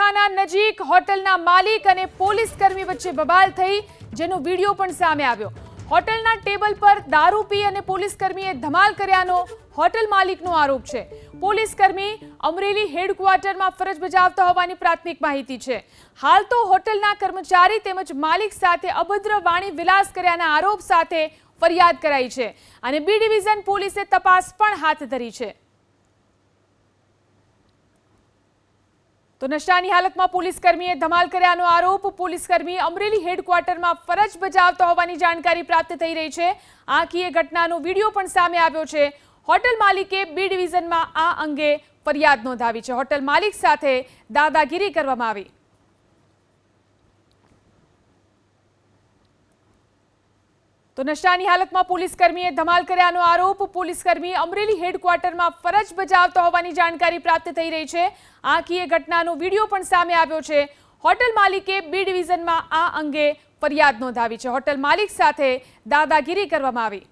ગટનાના નજીક હોટલના માલિક અને પોલીસ કર્મી વચ્ચે બબાલ થઈ, જેનો વિડીયો પણ સામે આવ્યો। હોટલના ટેબલ પર દારૂ પી અને પોલીસ કર્મીએ ધમાલ કર્યાનો હોટલ માલિકનો આરોપ છે। પોલીસ કર્મી અમરેલી હેડક્વાર્ટરમાં ફરજ બજાવતા હોવાની પ્રાથમિક માહિતી છે। હાલ તો હોટલના કર્મચારી તેમજ માલિક સાથે અભદ્ર વાણી વિલાસ કર્યાના આરોપ સાથે ફરિયાદ કરાઈ છે અને બી ડિવિઝન પોલીસે તપાસ પણ હાથ ધરી છે। તો નશાની હાલતમાં પોલીસ કર્મીએ ધમાલ કર્યાનો આરોપ। પોલીસ કર્મી અમરેલી હેડક્વાર્ટરમાં ફરજ બજાવતા હોવાની જાણકારી પ્રાપ્ત થઈ રહી છે। આખી ઘટનાનો વિડીયો પણ સામે આવ્યો છે। હોટલ માલિકે બી ડિવિઝનમાં આ અંગે ફરિયાદ નોંધાવી છે। હોટલ માલિક સાથે દાદાગીરી કરવામાં આવી। તો નશાની હાલતમાં પોલીસ કર્મીએ ધમાલ કર્યાનો આરોપ। પોલીસ કર્મી અમરેલી હેડક્વાર્ટરમાં ફરજ બજાવતા હોવાની જાણકારી પ્રાપ્ત થઈ રહી છે। આખી ઘટનાનો વિડીયો પણ સામે આવ્યો છે। હોટલ માલિકે બી ડિવિઝનમાં આ અંગે ફરિયાદ નોંધાવી છે। હોટલ માલિક સાથે દાદાગીરી કરવામાં આવી।